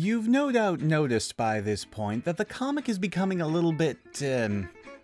You've no doubt noticed by this point that the comic is becoming a little bit,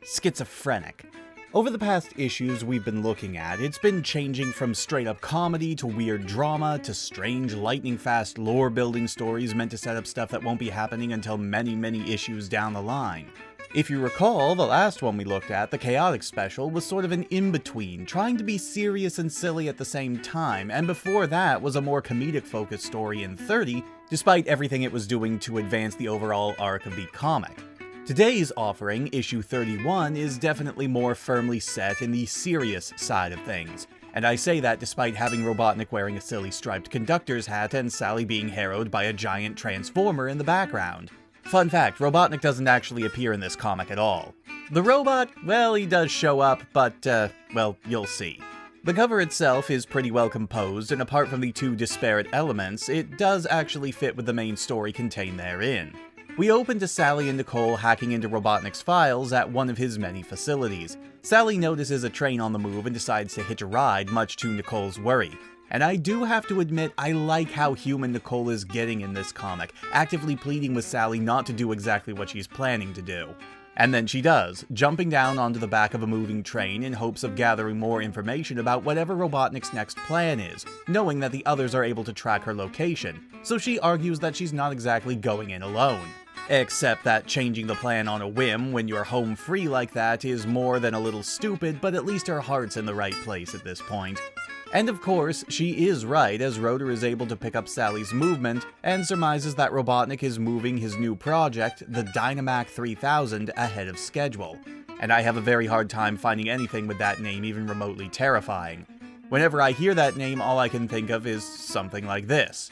schizophrenic. Over the past issues we've been looking at, it's been changing from straight-up comedy to weird drama to strange, lightning-fast lore-building stories meant to set up stuff that won't be happening until many issues down the line. If you recall, the last one we looked at, the Chaotic Special, was sort of an in-between, trying to be serious and silly at the same time, and before that was a more comedic-focused story in 30, despite everything it was doing to advance the overall arc of the comic. Today's offering, issue 31, is definitely more firmly set in the serious side of things, and I say that despite having Robotnik wearing a silly striped conductor's hat and Sally being harrowed by a giant transformer in the background. Fun fact, Robotnik doesn't actually appear in this comic at all. The robot, well, he does show up, but, well, you'll see. The cover itself is pretty well composed, and apart from the two disparate elements, it does actually fit with the main story contained therein. We open to Sally and Nicole hacking into Robotnik's files at one of his many facilities. Sally notices a train on the move and decides to hitch a ride, much to Nicole's worry. And I do have to admit, I like how human Nicole is getting in this comic, actively pleading with Sally not to do exactly what she's planning to do. And then she does, jumping down onto the back of a moving train in hopes of gathering more information about whatever Robotnik's next plan is, knowing that the others are able to track her location, so she argues that she's not exactly going in alone. Except that changing the plan on a whim when you're home free like that is more than a little stupid, but at least her heart's in the right place at this point. And of course, she is right, as Rotor is able to pick up Sally's movement and surmises that Robotnik is moving his new project, the Dynamac 3000, ahead of schedule. And I have a very hard time finding anything with that name even remotely terrifying. Whenever I hear that name, all I can think of is something like this.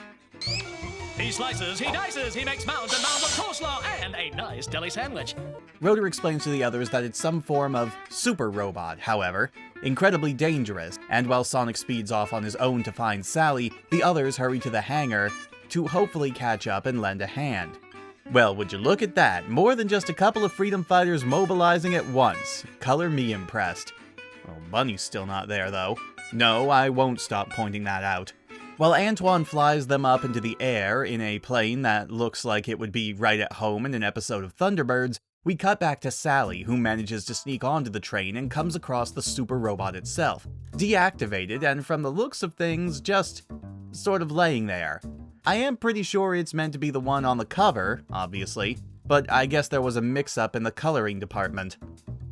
He slices, he dices, he makes mounds and mounds of coleslaw and a nice deli sandwich. Rotor explains to the others that it's some form of super robot, however, incredibly dangerous, and while Sonic speeds off on his own to find Sally, the others hurry to the hangar to hopefully catch up and lend a hand. Well, would you look at that, more than just a couple of freedom fighters mobilizing at once. Color me impressed. Well, Bunny's still not there though. No, I won't stop pointing that out. While Antoine flies them up into the air in a plane that looks like it would be right at home in an episode of Thunderbirds, we cut back to Sally, who manages to sneak onto the train and comes across the super robot itself, deactivated and from the looks of things, just sort of laying there. I am pretty sure it's meant to be the one on the cover, obviously, but I guess there was a mix-up in the coloring department.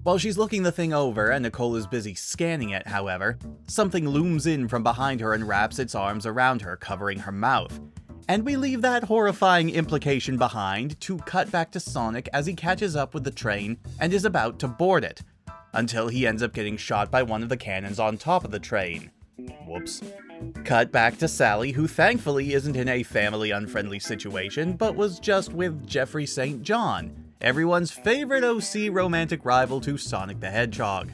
While she's looking the thing over and Nicole is busy scanning it, however, something looms in from behind her and wraps its arms around her, covering her mouth. And we leave that horrifying implication behind to cut back to Sonic as he catches up with the train and is about to board it, until he ends up getting shot by one of the cannons on top of the train. Whoops. Cut back to Sally, who thankfully isn't in a family-unfriendly situation, but was just with Jeffrey St. John, everyone's favorite OC romantic rival to Sonic the Hedgehog.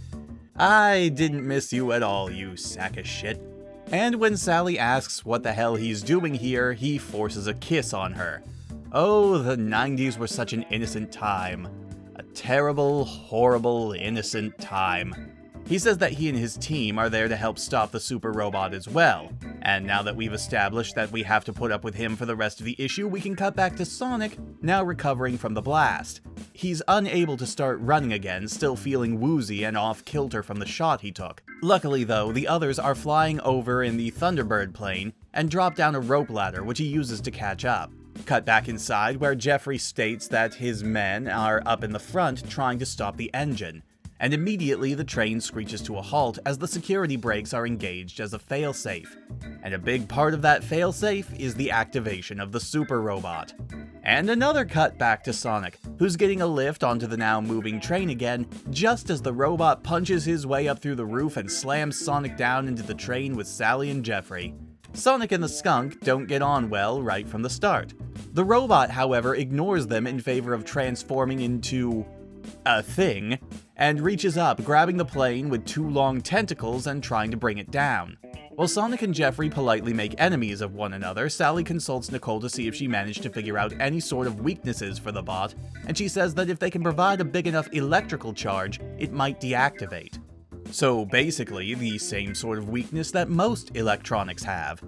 I didn't miss you at all, you sack of shit. And when Sally asks what the hell he's doing here, he forces a kiss on her. Oh, the 90s were such an innocent time. A terrible, horrible, innocent time. He says that he and his team are there to help stop the super robot as well, and now that we've established that we have to put up with him for the rest of the issue, we can cut back to Sonic, now recovering from the blast. He's unable to start running again, still feeling woozy and off-kilter from the shot he took. Luckily though, the others are flying over in the Thunderbird plane and drop down a rope ladder, which he uses to catch up. Cut back inside, where Jeffrey states that his men are up in the front trying to stop the engine. And immediately the train screeches to a halt as the security brakes are engaged as a failsafe. And a big part of that failsafe is the activation of the super robot. And another cut back to Sonic, who's getting a lift onto the now moving train again, just as the robot punches his way up through the roof and slams Sonic down into the train with Sally and Jeffrey. Sonic and the skunk don't get on well right from the start. The robot, however, ignores them in favor of transforming into a thing, and reaches up, grabbing the plane with two long tentacles and trying to bring it down. While Sonic and Jeffrey politely make enemies of one another, Sally consults Nicole to see if she managed to figure out any sort of weaknesses for the bot, and she says that if they can provide a big enough electrical charge, it might deactivate. So basically, the same sort of weakness that most electronics have.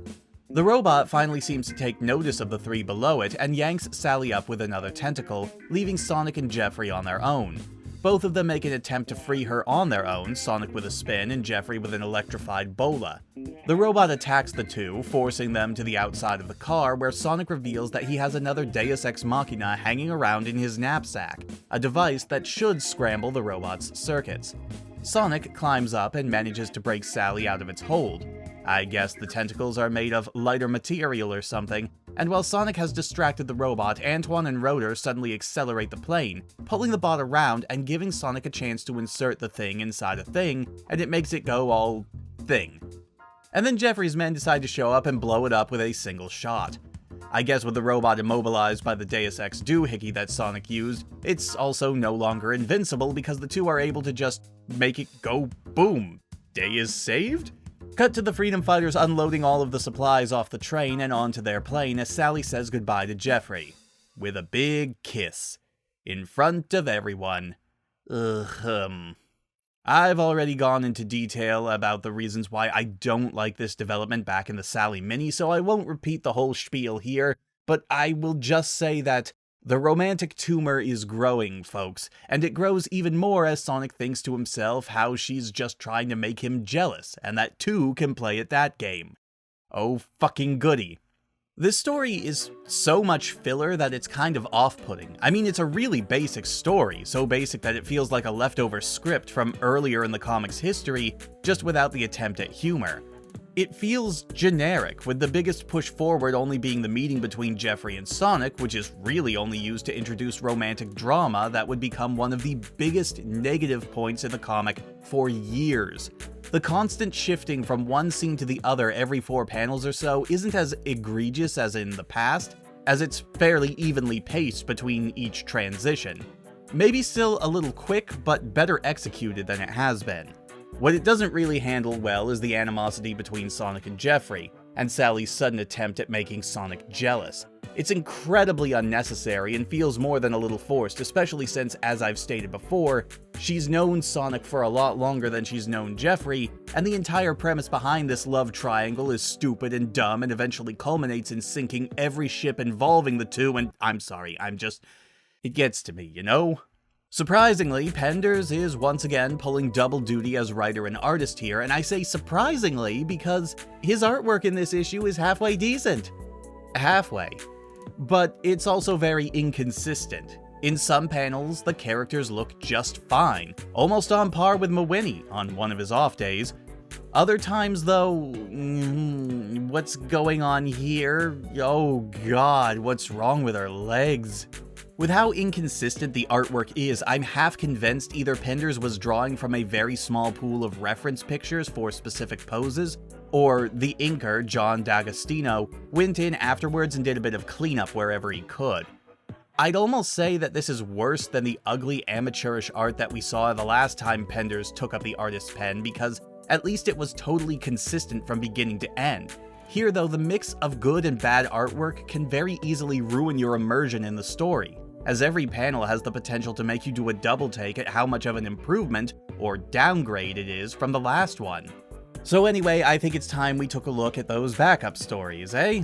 The robot finally seems to take notice of the three below it and yanks Sally up with another tentacle, leaving Sonic and Jeffrey on their own. Both of them make an attempt to free her on their own, Sonic with a spin and Jeffrey with an electrified bola. The robot attacks the two, forcing them to the outside of the car, where Sonic reveals that he has another Deus Ex Machina hanging around in his knapsack, a device that should scramble the robot's circuits. Sonic climbs up and manages to break Sally out of its hold. I guess the tentacles are made of lighter material or something, and while Sonic has distracted the robot, Antoine and Rotor suddenly accelerate the plane, pulling the bot around and giving Sonic a chance to insert the thing inside a thing, and it makes it go all thing. And then Jeffrey's men decide to show up and blow it up with a single shot. I guess with the robot immobilized by the Deus Ex doohickey that Sonic used, it's also no longer invincible because the two are able to just make it go boom. Day is saved? Cut to the freedom fighters unloading all of the supplies off the train and onto their plane as Sally says goodbye to Jeffrey. With a big kiss. In front of everyone. I've already gone into detail about the reasons why I don't like this development back in the Sally mini, so I won't repeat the whole spiel here, but I will just say that the romantic tumor is growing, folks, and it grows even more as Sonic thinks to himself how she's just trying to make him jealous, and that two can play at that game. Oh fucking goody. This story is so much filler that it's kind of off-putting. I mean, it's a really basic story, so basic that it feels like a leftover script from earlier in the comic's history, just without the attempt at humor. It feels generic, with the biggest push forward only being the meeting between Jeffrey and Sonic, which is really only used to introduce romantic drama that would become one of the biggest negative points in the comic for years. The constant shifting from one scene to the other every 4 panels or so isn't as egregious as in the past, as it's fairly evenly paced between each transition. Maybe still a little quick, but better executed than it has been. What it doesn't really handle well is the animosity between Sonic and Jeffrey, and Sally's sudden attempt at making Sonic jealous. It's incredibly unnecessary and feels more than a little forced, especially since, as I've stated before, she's known Sonic for a lot longer than she's known Jeffrey, and the entire premise behind this love triangle is stupid and dumb and eventually culminates in sinking every ship involving the two, and it gets to me, you know? Surprisingly, Penders is once again pulling double duty as writer and artist here, and I say surprisingly because his artwork in this issue is halfway decent. Halfway. But it's also very inconsistent. In some panels, the characters look just fine, almost on par with Mawini on one of his off days. Other times, though, what's going on here? Oh god, what's wrong with her legs? With how inconsistent the artwork is, I'm half convinced either Penders was drawing from a very small pool of reference pictures for specific poses, or the inker, John D'Agostino, went in afterwards and did a bit of cleanup wherever he could. I'd almost say that this is worse than the ugly amateurish art that we saw the last time Penders took up the artist's pen, because at least it was totally consistent from beginning to end. Here though, the mix of good and bad artwork can very easily ruin your immersion in the story, as every panel has the potential to make you do a double take at how much of an improvement, or downgrade it is from the last one. So anyway, I think it's time we took a look at those backup stories, eh?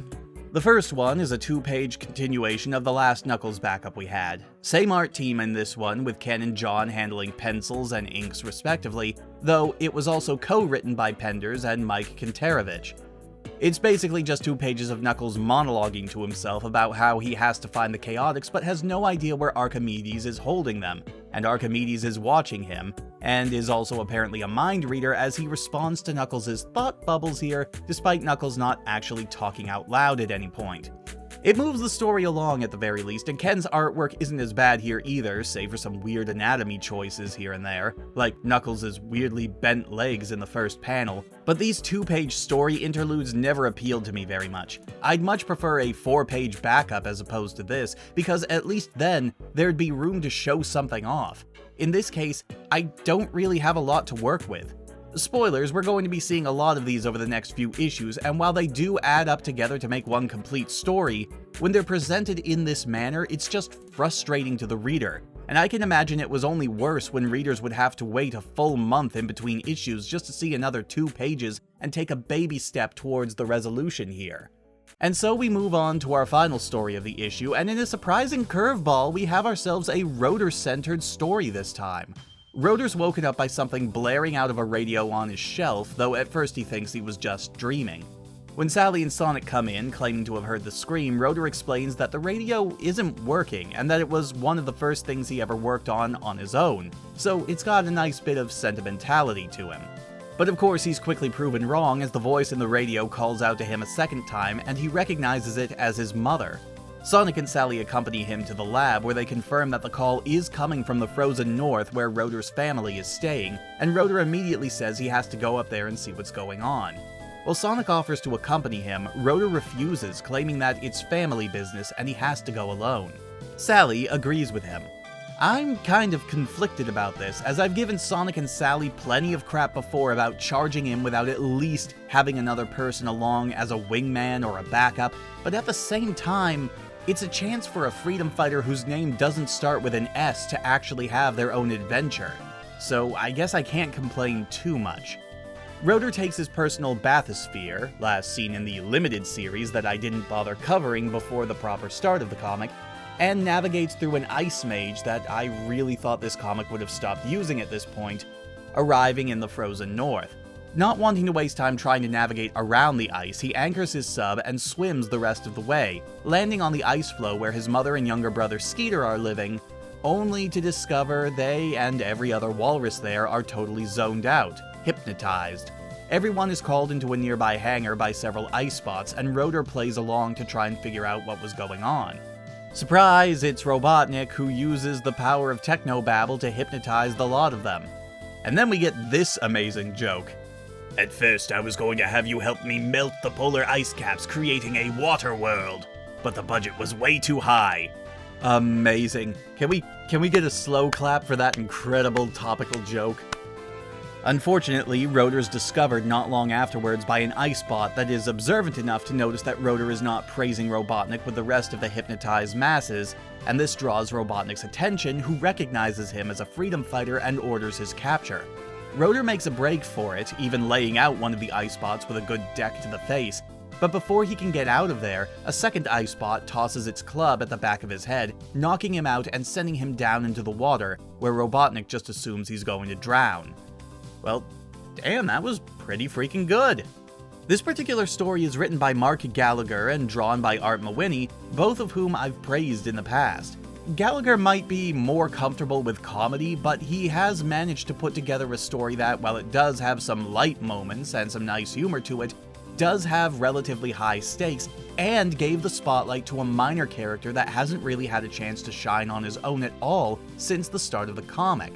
The first one is a 2-page continuation of the last Knuckles backup we had. Same art team in this one, with Ken and John handling pencils and inks respectively, though it was also co-written by Penders and Mike Kantarovich. It's basically just 2 pages of Knuckles monologuing to himself about how he has to find the Chaotix but has no idea where Archimedes is holding them, and Archimedes is watching him, and is also apparently a mind reader as he responds to Knuckles' thought bubbles here, despite Knuckles not actually talking out loud at any point. It moves the story along at the very least, and Ken's artwork isn't as bad here either, save for some weird anatomy choices here and there, like Knuckles' weirdly bent legs in the first panel, but these 2-page story interludes never appealed to me very much. I'd much prefer a 4-page backup as opposed to this, because at least then, there'd be room to show something off. In this case, I don't really have a lot to work with. Spoilers, we're going to be seeing a lot of these over the next few issues, and while they do add up together to make one complete story, when they're presented in this manner, it's just frustrating to the reader. And I can imagine it was only worse when readers would have to wait a full month in between issues just to see another 2 pages and take a baby step towards the resolution here. And so we move on to our final story of the issue, and in a surprising curveball, we have ourselves a Rotor-centered story this time. Rotor's woken up by something blaring out of a radio on his shelf, though at first he thinks he was just dreaming. When Sally and Sonic come in, claiming to have heard the scream, Rotor explains that the radio isn't working, and that it was one of the first things he ever worked on his own, so it's got a nice bit of sentimentality to him. But of course he's quickly proven wrong as the voice in the radio calls out to him a second time, and he recognizes it as his mother. Sonic and Sally accompany him to the lab, where they confirm that the call is coming from the frozen north where Rotor's family is staying, and Rotor immediately says he has to go up there and see what's going on. While Sonic offers to accompany him, Rotor refuses, claiming that it's family business and he has to go alone. Sally agrees with him. I'm kind of conflicted about this, as I've given Sonic and Sally plenty of crap before about charging in without at least having another person along as a wingman or a backup, but at the same time, it's a chance for a freedom fighter whose name doesn't start with an S to actually have their own adventure. So I guess I can't complain too much. Rotor takes his personal bathysphere, last seen in the limited series that I didn't bother covering before the proper start of the comic, and navigates through an ice mage that I really thought this comic would have stopped using at this point, arriving in the frozen north. Not wanting to waste time trying to navigate around the ice, he anchors his sub and swims the rest of the way, landing on the ice floe where his mother and younger brother Skeeter are living, only to discover they and every other walrus there are totally zoned out, hypnotized. Everyone is called into a nearby hangar by several ice spots, and Rotor plays along to try and figure out what was going on. Surprise, it's Robotnik, who uses the power of technobabble to hypnotize the lot of them. And then we get this amazing joke. At first I was going to have you help me melt the polar ice caps, creating a water world, but the budget was way too high. Amazing. Can we get a slow clap for that incredible topical joke? Unfortunately, Rotor's discovered not long afterwards by an ice bot that is observant enough to notice that Rotor is not praising Robotnik with the rest of the hypnotized masses, and this draws Robotnik's attention, who recognizes him as a freedom fighter and orders his capture. Rotor makes a break for it, even laying out one of the ice bots with a good deck to the face, but before he can get out of there, a second ice bot tosses its club at the back of his head, knocking him out and sending him down into the water, where Robotnik just assumes he's going to drown. Well, damn, that was pretty freaking good. This particular story is written by Mark Gallagher and drawn by Art Mawhinney, both of whom I've praised in the past. Gallagher might be more comfortable with comedy, but he has managed to put together a story that, while it does have some light moments and some nice humor to it, does have relatively high stakes, and gave the spotlight to a minor character that hasn't really had a chance to shine on his own at all since the start of the comic.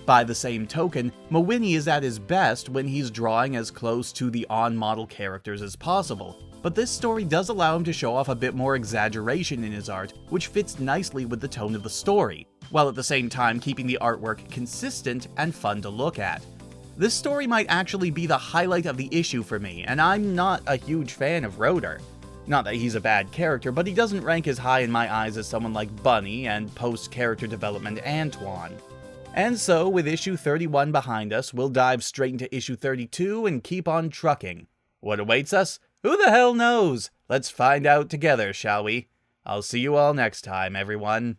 By the same token, Mawhinney is at his best when he's drawing as close to the on-model characters as possible, but this story does allow him to show off a bit more exaggeration in his art, which fits nicely with the tone of the story, while at the same time keeping the artwork consistent and fun to look at. This story might actually be the highlight of the issue for me, and I'm not a huge fan of Rotor. Not that he's a bad character, but he doesn't rank as high in my eyes as someone like Bunny and post-character development Antoine. And so, with issue 31 behind us, we'll dive straight into issue 32 and keep on trucking. What awaits us? Who the hell knows? Let's find out together, shall we? I'll see you all next time, everyone.